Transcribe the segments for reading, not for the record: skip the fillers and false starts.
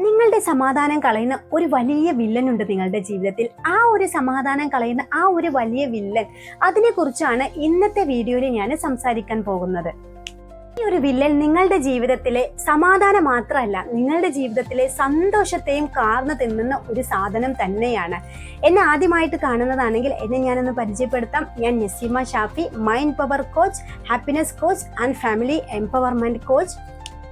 നിങ്ങളുടെ സമാധാനം കളയുന്ന ഒരു വലിയ വില്ലനുണ്ട് നിങ്ങളുടെ ജീവിതത്തിൽ. ആ ഒരു സമാധാനം കളയുന്ന ആ ഒരു വലിയ വില്ലൻ, അതിനെക്കുറിച്ചാണ് ഇന്നത്തെ വീഡിയോയിൽ ഞാൻ സംസാരിക്കാൻ പോകുന്നത്. ഈ ഒരു വില്ലൻ നിങ്ങളുടെ ജീവിതത്തിലെ സമാധാനം മാത്രമല്ല, നിങ്ങളുടെ ജീവിതത്തിലെ സന്തോഷത്തെയും കാർന്നു തിന്നുന്ന ഒരു സാധനം തന്നെയാണ്. എന്നെ ആദ്യമായിട്ട് കാണുന്നതാണെങ്കിൽ എന്നെ ഞാനൊന്ന് പരിചയപ്പെടുത്താം. ഞാൻ Naseema Shafi, mind power coach, happiness coach and family empowerment coach.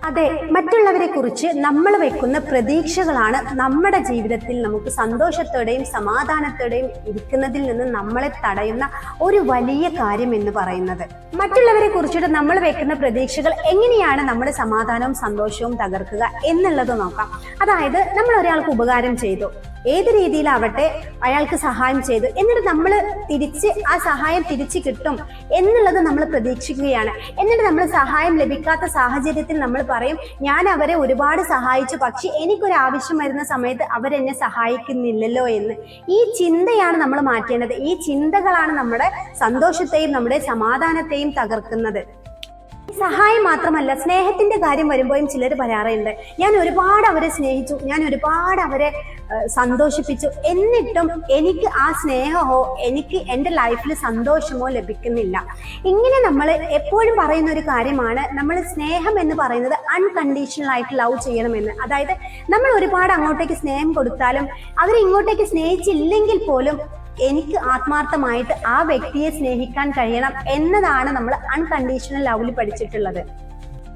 അതെ, മറ്റുള്ളവരെ കുറിച്ച് നമ്മൾ വെക്കുന്ന പ്രതീക്ഷകളാണ് നമ്മുടെ ജീവിതത്തിൽ നമുക്ക് സന്തോഷത്തോടെയും സമാധാനത്തോടെയും ഇരിക്കുന്നതിൽ നിന്ന് നമ്മളെ തടയുന്ന ഒരു വലിയ കാര്യം എന്ന് പറയുന്നത്. മറ്റുള്ളവരെ കുറിച്ചിട്ട് നമ്മൾ വെക്കുന്ന പ്രതീക്ഷകൾ എങ്ങനെയാണ് നമ്മുടെ സമാധാനവും സന്തോഷവും തകർക്കുക എന്നുള്ളത് നോക്കാം. അതായത്, നമ്മൾ ഒരാൾക്ക് ഉപകാരം ചെയ്തു, ഏത് രീതിയിലാവട്ടെ അയാൾക്ക് സഹായം ചെയ്തു, എന്നിട്ട് നമ്മൾ തിരിച്ച് ആ സഹായം തിരിച്ചു കിട്ടും എന്നുള്ളത് നമ്മൾ പ്രതീക്ഷിക്കുകയാണ്. എന്നിട്ട് നമ്മൾ സഹായം ലഭിക്കാത്ത സാഹചര്യത്തിൽ നമ്മൾ പറയും, ഞാൻ അവരെ ഒരുപാട് സഹായിച്ചു, പക്ഷെ എനിക്കൊരു ആവശ്യം വരുന്ന സമയത്ത് അവരെന്നെ സഹായിക്കുന്നില്ലല്ലോ എന്ന്. ഈ ചിന്തയാണ് നമ്മൾ മാറ്റേണ്ടത്. ഈ ചിന്തകളാണ് നമ്മുടെ സന്തോഷത്തെയും നമ്മുടെ സമാധാനത്തെയും തകർക്കുന്നത്. സഹായം മാത്രമല്ല, സ്നേഹത്തിന്റെ കാര്യം വരുമ്പോഴും ചിലർ പറയാറുണ്ട്, ഞാൻ ഒരുപാട് അവരെ സ്നേഹിച്ചു, ഞാൻ ഒരുപാട് അവരെ സന്തോഷിപ്പിച്ചു, എന്നിട്ടും എനിക്ക് ആ സ്നേഹമോ എനിക്ക് എൻ്റെ ലൈഫിൽ സന്തോഷമോ ലഭിക്കുന്നില്ല. ഇങ്ങനെ നമ്മൾ എപ്പോഴും പറയുന്ന ഒരു കാര്യമാണ്, നമ്മൾ സ്നേഹം എന്ന് പറയുന്നത് അൺകണ്ടീഷണൽ ആയിട്ട് ലവ് ചെയ്യണമെന്ന്. അതായത്, നമ്മൾ ഒരുപാട് അങ്ങോട്ടേക്ക് സ്നേഹം കൊടുത്താലും അവർ ഇങ്ങോട്ടേക്ക് സ്നേഹിച്ചില്ലെങ്കിൽ പോലും എനിക്ക് ആത്മാർത്ഥമായിട്ട് ആ വ്യക്തിയെ സ്നേഹിക്കാൻ കഴിയണം എന്നതാണ് നമ്മൾ അൺകണ്ടീഷണൽ ലവിൽ പഠിച്ചിട്ടുള്ളത്.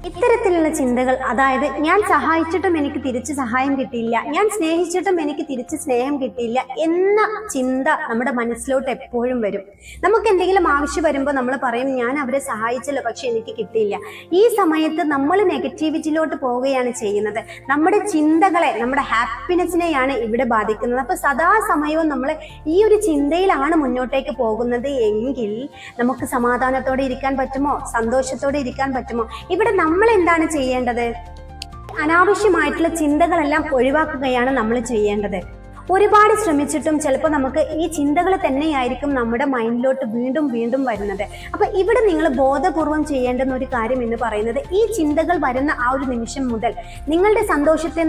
ഇത്തരത്തിലുള്ള ചിന്തകൾ, അതായത് ഞാൻ സഹായിച്ചിട്ടും എനിക്ക് തിരിച്ച് സഹായം കിട്ടിയില്ല, ഞാൻ സ്നേഹിച്ചിട്ടും എനിക്ക് തിരിച്ച് സ്നേഹം കിട്ടിയില്ല എന്ന ചിന്ത നമ്മുടെ മനസ്സിലോട്ട് എപ്പോഴും വരും. നമുക്ക് എന്തെങ്കിലും ആവശ്യം വരുമ്പോൾ നമ്മൾ പറയും, ഞാൻ അവരെ സഹായിച്ചല്ലോ പക്ഷെ എനിക്ക് കിട്ടിയില്ല. ഈ സമയത്ത് നമ്മൾ നെഗറ്റിവിറ്റിയിലോട്ട് പോവുകയാണ് ചെയ്യുന്നത്. നമ്മുടെ ചിന്തകളെ, നമ്മുടെ ഹാപ്പിനെസ്സിനെയാണ് ഇവിടെ ബാധിക്കുന്നത്. അപ്പൊ സദാസമയവും നമ്മൾ ഈ ഒരു ചിന്തയിലാണ് മുന്നോട്ടേക്ക് പോകുന്നത് എങ്കിൽ നമുക്ക് സമാധാനത്തോടെ ഇരിക്കാൻ പറ്റുമോ? സന്തോഷത്തോടെ ഇരിക്കാൻ പറ്റുമോ? ഇവിടെ നമ്മൾ എന്താണ് ചെയ്യേണ്ടത്? അനാവശ്യമായിട്ടുള്ള ചിന്തകളെല്ലാം ഒഴിവാക്കുകയാണ് നമ്മൾ ചെയ്യേണ്ടത്. ഒരുപാട് ശ്രമിച്ചിട്ടും ചിലപ്പോൾ നമുക്ക് ഈ ചിന്തകൾ തന്നെയായിരിക്കും നമ്മുടെ മൈൻഡിലോട്ട് വീണ്ടും വീണ്ടും വരുന്നത്. അപ്പൊ ഇവിടെ നിങ്ങൾ ബോധപൂർവം ചെയ്യേണ്ടുന്ന ഒരു കാര്യം എന്ന് പറയുന്നത്, ഈ ചിന്തകൾ വരുന്ന ആ ഒരു നിമിഷം മുതൽ നിങ്ങളുടെ സന്തോഷത്തെ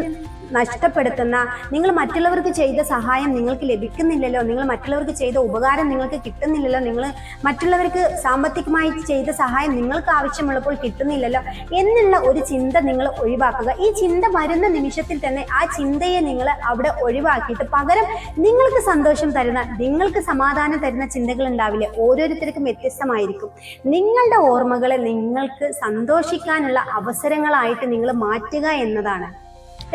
നഷ്ടപ്പെടുത്തുന്ന, നിങ്ങൾ മറ്റുള്ളവർക്ക് ചെയ്ത സഹായം നിങ്ങൾക്ക് ലഭിക്കുന്നില്ലല്ലോ, നിങ്ങൾ മറ്റുള്ളവർക്ക് ചെയ്ത ഉപകാരം നിങ്ങൾക്ക് കിട്ടുന്നില്ലല്ലോ, നിങ്ങൾ മറ്റുള്ളവർക്ക് സാമ്പത്തികമായി ചെയ്ത സഹായം നിങ്ങൾക്ക് ആവശ്യമുള്ളപ്പോൾ കിട്ടുന്നില്ലല്ലോ എന്നുള്ള ഒരു ചിന്ത നിങ്ങൾ ഒഴിവാക്കുക. ഈ ചിന്ത വരുന്ന നിമിഷത്തിൽ തന്നെ ആ ചിന്തയെ നിങ്ങൾ അവിടെ ഒഴിവാക്കിയിട്ട് പകരം നിങ്ങൾക്ക് സന്തോഷം തരുന്ന, നിങ്ങൾക്ക് സമാധാനം തരുന്ന ചിന്തകൾ ഉണ്ടാവില്ലേ? ഓരോരുത്തർക്കും വ്യത്യസ്തമായിരിക്കും. നിങ്ങളുടെ ഓർമ്മകളെ നിങ്ങൾക്ക് സന്തോഷിക്കാനുള്ള അവസരങ്ങളായിട്ട് നിങ്ങൾ മാറ്റുക എന്നതാണ്.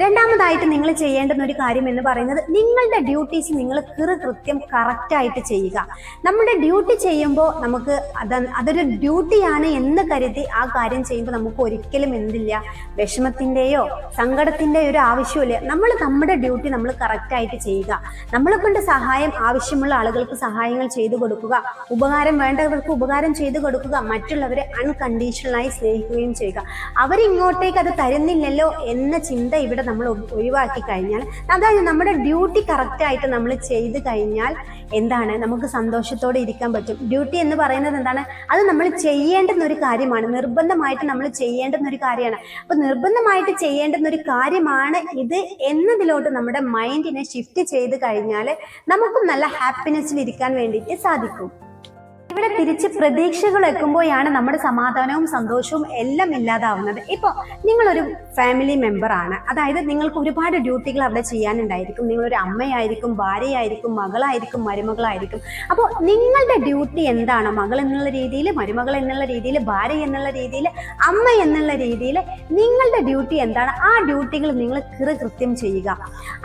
രണ്ടാമതായിട്ട് നിങ്ങൾ ചെയ്യേണ്ടുന്ന ഒരു കാര്യം എന്ന് പറയുന്നത്, നിങ്ങളുടെ ഡ്യൂട്ടീസ് നിങ്ങൾ കൃത്യം കറക്റ്റായിട്ട് ചെയ്യുക. നമ്മുടെ ഡ്യൂട്ടി ചെയ്യുമ്പോൾ നമുക്ക് അതൊരു ഡ്യൂട്ടിയാണ് എന്ന് കരുതി ആ കാര്യം ചെയ്യുമ്പോൾ നമുക്ക് ഒരിക്കലും എന്തില്ല, വിഷമത്തിൻ്റെയോ സങ്കടത്തിൻ്റെയോ ഒരു ആവശ്യമില്ല. നമ്മുടെ ഡ്യൂട്ടി നമ്മൾ കറക്റ്റായിട്ട് ചെയ്യുക. നമ്മളെ കൊണ്ട് സഹായം ആവശ്യമുള്ള ആളുകൾക്ക് സഹായങ്ങൾ ചെയ്തു കൊടുക്കുക, ഉപകാരം വേണ്ടവർക്ക് ഉപകാരം ചെയ്തു കൊടുക്കുക, മറ്റുള്ളവരെ അൺകണ്ടീഷണലായി സ്നേഹിക്കുകയും ചെയ്യുക. അവരിങ്ങോട്ടേക്ക് അത് തരുന്നില്ലല്ലോ എന്ന ചിന്ത ഇവിടെ നമ്മൾ ഒഴിവാക്കി കഴിഞ്ഞാൽ, അതായത് നമ്മുടെ ഡ്യൂട്ടി കറക്റ്റായിട്ട് നമ്മൾ ചെയ്ത് കഴിഞ്ഞാൽ എന്താണ്, നമുക്ക് സന്തോഷത്തോടെ ഇരിക്കാൻ പറ്റും. ഡ്യൂട്ടി എന്ന് പറയുന്നത് എന്താണ്? അത് നമ്മൾ ചെയ്യേണ്ടുന്ന ഒരു കാര്യമാണ്, നിർബന്ധമായിട്ട് നമ്മൾ ചെയ്യേണ്ടുന്ന ഒരു കാര്യമാണ്. അപ്പൊ നിർബന്ധമായിട്ട് ചെയ്യേണ്ടുന്ന ഒരു കാര്യമാണ് ഇത് എന്നതിലോട്ട് നമ്മുടെ മൈൻഡിനെ ഷിഫ്റ്റ് ചെയ്ത് കഴിഞ്ഞാൽ നമുക്കും നല്ല ഹാപ്പിനെസ്സിൽ ഇരിക്കാൻ വേണ്ടിയിട്ട് സാധിക്കും. ഇവിടെ തിരിച്ച് പ്രതീക്ഷകൾ വെക്കുമ്പോഴാണ് നമ്മുടെ സമാധാനവും സന്തോഷവും എല്ലാം ഇല്ലാതാവുന്നത്. ഇപ്പോൾ നിങ്ങളൊരു ഫാമിലി മെമ്പർ ആണ്, അതായത് നിങ്ങൾക്ക് ഒരുപാട് ഡ്യൂട്ടികൾ അവിടെ ചെയ്യാനുണ്ടായിരിക്കും. നിങ്ങളൊരു അമ്മയായിരിക്കും, ഭാര്യയായിരിക്കും, മകളായിരിക്കും, മരുമകളായിരിക്കും. അപ്പോൾ നിങ്ങളുടെ ഡ്യൂട്ടി എന്താണ്? മകൾ എന്നുള്ള രീതിയിൽ, മരുമകൾ എന്നുള്ള രീതിയിൽ, ഭാര്യ എന്നുള്ള രീതിയിൽ, അമ്മ എന്നുള്ള രീതിയിൽ നിങ്ങളുടെ ഡ്യൂട്ടി എന്താണ്? ആ ഡ്യൂട്ടികൾ നിങ്ങൾ കൃത്യം ചെയ്യുക.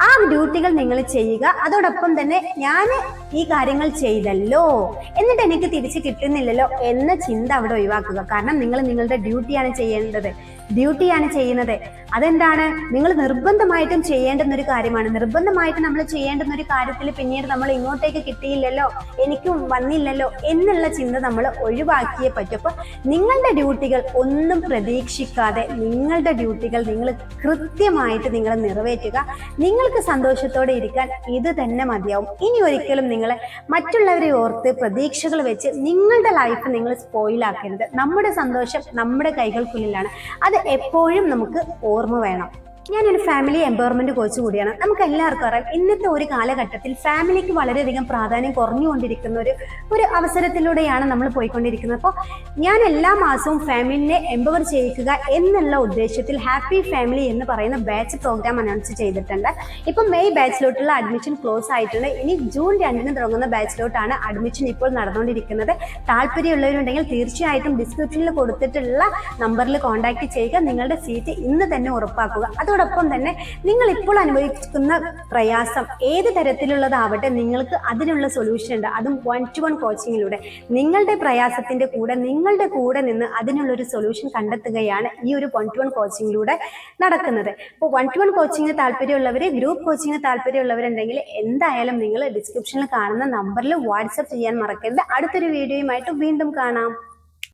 ആ ഡ്യൂട്ടികൾ നിങ്ങൾ ചെയ്യുക. അതോടൊപ്പം തന്നെ ഞാൻ ഈ കാര്യങ്ങൾ ചെയ്തല്ലോ എന്നിട്ട് എനിക്ക് തിരിച്ച് കിട്ടുന്നില്ലല്ലോ എന്ന ചിന്ത അവിടെ ഒഴിവാക്കുക. കാരണം നിങ്ങൾ നിങ്ങളുടെ ഡ്യൂട്ടിയാണ് ചെയ്യുന്നത്. അതെന്താണ്? നിങ്ങൾ നിർബന്ധമായിട്ടും ചെയ്യേണ്ടുന്ന ഒരു കാര്യമാണ്. നിർബന്ധമായിട്ട് നമ്മൾ ചെയ്യേണ്ടുന്ന ഒരു കാര്യത്തിൽ പിന്നീട് നമ്മൾ ഇങ്ങോട്ടേക്ക് കിട്ടിയില്ലല്ലോ, എനിക്കും വന്നില്ലല്ലോ എന്നുള്ള ചിന്ത നമ്മൾ ഒഴിവാക്കിയേ പറ്റും. അപ്പൊ നിങ്ങളുടെ ഡ്യൂട്ടികൾ ഒന്നും പ്രതീക്ഷിക്കാതെ നിങ്ങളുടെ ഡ്യൂട്ടികൾ നിങ്ങൾ കൃത്യമായിട്ട് നിങ്ങൾ നിറവേറ്റുക. നിങ്ങൾക്ക് സന്തോഷത്തോടെ ഇരിക്കാൻ ഇത് തന്നെ മതിയാവും. ഇനി ഒരിക്കലും നിങ്ങൾ മറ്റുള്ളവരെ ഓർത്ത് പ്രതീക്ഷകൾ വെച്ച് നിങ്ങളുടെ ലൈഫ് നിങ്ങൾ സ്പോയിലാക്കരുത്. നമ്മുടെ സന്തോഷം നമ്മുടെ കൈകൾക്കുള്ളിലാണ്. അത് എപ്പോഴും നമുക്ക് ഓർമ്മ വേണം. ഞാനൊരു ഫാമിലി എംപവർമെന്റ് കോച്ച് കൂടിയാണ്. നമുക്ക് എല്ലാവർക്കും അറിയാം, ഇന്നത്തെ ഒരു കാലഘട്ടത്തിൽ ഫാമിലിക്ക് വളരെയധികം പ്രാധാന്യം കുറഞ്ഞുകൊണ്ടിരിക്കുന്ന ഒരു അവസരത്തിലൂടെയാണ് നമ്മൾ പോയിക്കൊണ്ടിരിക്കുന്നത്. അപ്പോൾ ഞാൻ എല്ലാ മാസവും ഫാമിലിനെ എംപവർ ചെയ്യിക്കുക എന്നുള്ള ഉദ്ദേശത്തിൽ ഹാപ്പി ഫാമിലി എന്ന് പറയുന്ന ബാച്ച് പ്രോഗ്രാം അനൗൺസ് ചെയ്തിട്ടുണ്ട്. ഇപ്പം മെയ് ബാച്ചിലോട്ടുള്ള അഡ്മിഷൻ ക്ലോസ് ആയിട്ടുണ്ട്. ഇനി ജൂൺ 2 തുടങ്ങുന്ന ബാച്ചിലോട്ടാണ് അഡ്മിഷൻ ഇപ്പോൾ നടന്നുകൊണ്ടിരിക്കുന്നത്. താല്പര്യമുള്ളവരുണ്ടെങ്കിൽ തീർച്ചയായിട്ടും ഡിസ്ക്രിപ്ഷനിൽ കൊടുത്തിട്ടുള്ള നമ്പറിൽ കോൺടാക്ട് ചെയ്യുക. നിങ്ങളുടെ സീറ്റ് ഇന്ന് തന്നെ ഉറപ്പാക്കുക. അതോടൊപ്പം തന്നെ നിങ്ങൾ ഇപ്പോൾ അനുഭവിക്കുന്ന പ്രയാസം ഏത് തരത്തിലുള്ളതാവട്ടെ, നിങ്ങൾക്ക് അതിനുള്ള സൊല്യൂഷൻ ഉണ്ട്. അതും 1-to-1 കോച്ചിങ്ങിലൂടെ നിങ്ങളുടെ പ്രയാസത്തിന്റെ നിങ്ങളുടെ കൂടെ നിന്ന് അതിനുള്ളൊരു സൊല്യൂഷൻ കണ്ടെത്തുകയാണ് ഈ ഒരു 1-to-1 കോച്ചിങ്ങിലൂടെ നടക്കുന്നത്. അപ്പോൾ 1-to-1 കോച്ചിങ്ങിന് താല്പര്യമുള്ളവർ, ഗ്രൂപ്പ് കോച്ചിങ്ങിന് താല്പര്യമുള്ളവരുണ്ടെങ്കിൽ എന്തായാലും നിങ്ങൾ ഡിസ്ക്രിപ്ഷനിൽ കാണുന്ന നമ്പറിൽ വാട്സപ്പ് ചെയ്യാൻ മറക്കരുത്. അടുത്തൊരു വീഡിയോയുമായിട്ട് വീണ്ടും കാണാം.